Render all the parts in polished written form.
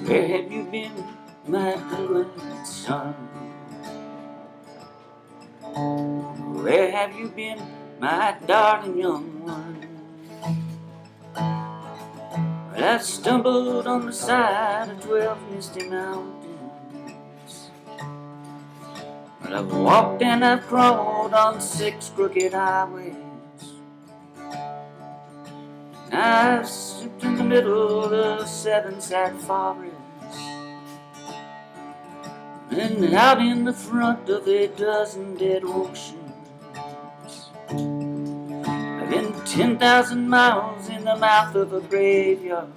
Where have you been, my blue-eyed son? Where have you been, my darling young one? Well, I've stumbled on the side of 12 misty mountains. Well, I've walked and I've crawled on 6 crooked highways. I've slipped in the middle of 7 sad forests, and out in the front of a dozen dead oceans. I've been 10,000 miles in the mouth of a graveyard.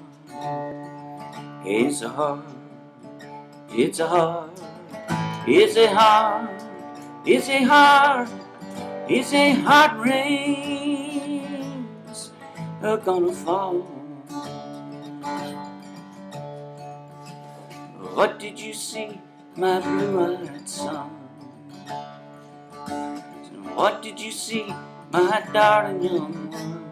It's a heart, it's a heart, it's a heart, it's a heart, it's a heart rains are gonna fall. What did you see, my blue-eyed son? What did you see, my darling young one?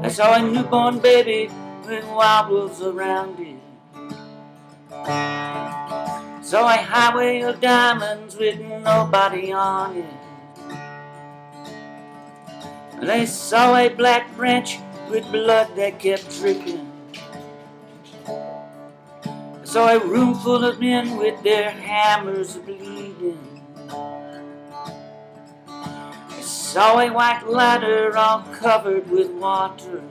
I saw a newborn baby with wild wolves around it. Saw a highway of diamonds with nobody on it. They saw a black branch with blood that kept dripping. I saw a room full of men with their hammers bleeding. I saw a white ladder all covered with water.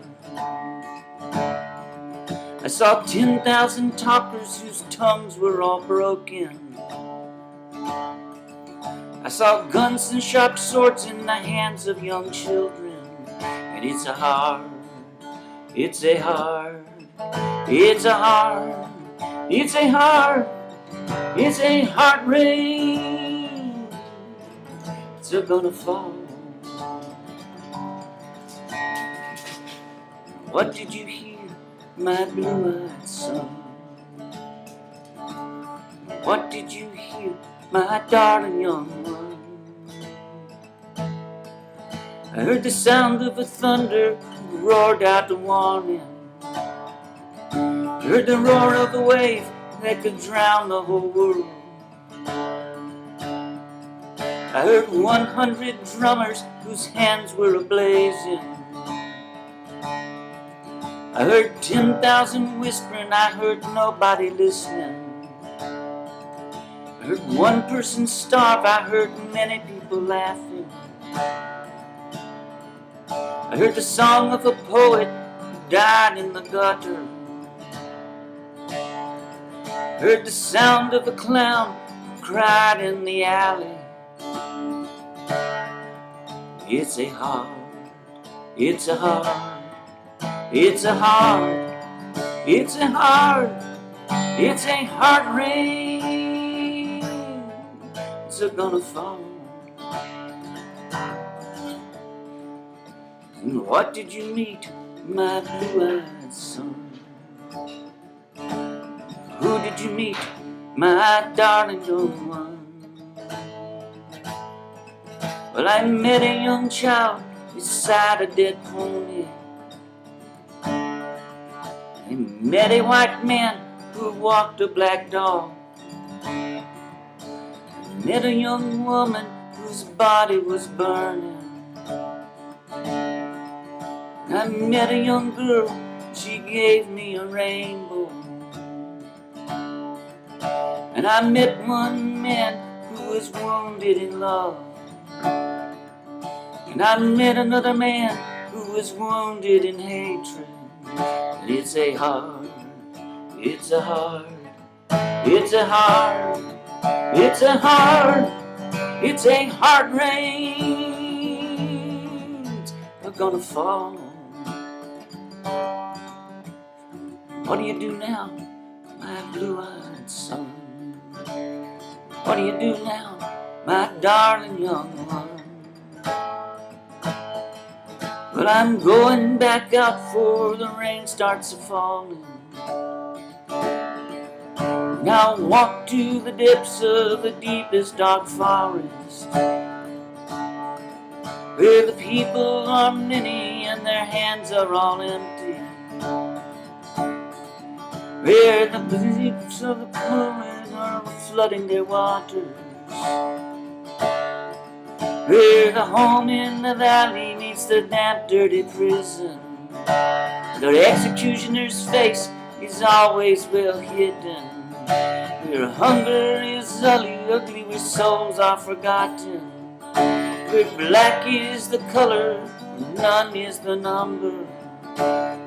I saw 10,000 talkers whose tongues were all broken. I saw guns and sharp swords in the hands of young children. And it's a heart, it's a heart, it's a heart, it's a heart, it's a heart rain. It's gonna fall. What did you hear, my blue-eyed son? What did you hear, my darling young one? I heard the sound of a thunder roared out the warning. I heard the roar of a wave that could drown the whole world. I heard 100 drummers whose hands were ablazing. I heard 10,000 whispering, I heard nobody listening. I heard one person starve, I heard many people laughing. I heard the song of a poet who died in the gutter. I heard the sound of a clown who cried in the alley. It's a heart, it's a heart, it's a heart, it's a heart, it's a heart rain. It's gonna fall. And what did you meet, my blue-eyed son? Who did you meet, my darling young one? Well, I met a young child beside a dead pony. I met a white man who walked a black dog. I met a young woman whose body was burning. I met a young girl, she gave me a rainbow. And I met one man who was wounded in love. And I met another man who was wounded in hatred. And it's a heart, it's a heart, it's a heart, it's a heart, it's a heart rain. Are gonna fall. What do you do now, my blue-eyed son? What do you do now, my darling young one? Well, I'm going back out before the rain starts a-falling. Now I'll walk to the depths of the deepest dark forest, where the people are many and their hands are all empty. where the bleaks of the plumbers are flooding their waters, where the home in the valley meets the damp, dirty prison. The executioner's face is always well hidden, where hunger is ugly, where souls are forgotten, where black is the color, none is the number.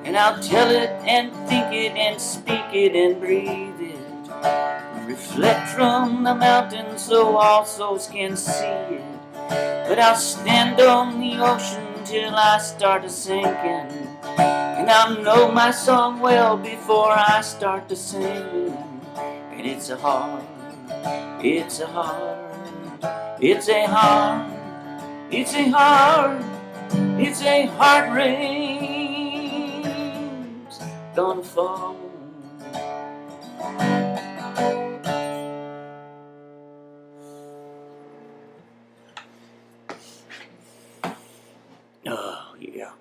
And I'll tell it and think it and speak it and breathe it, and reflect from the mountain so all souls can see it. But I'll stand on the ocean till I start a sinking, and I'll know my song well before I start to sing it. And it's a heart, it's a heart, it's a heart, it's a heart, it's a heart rain's gonna fall. Oh, yeah.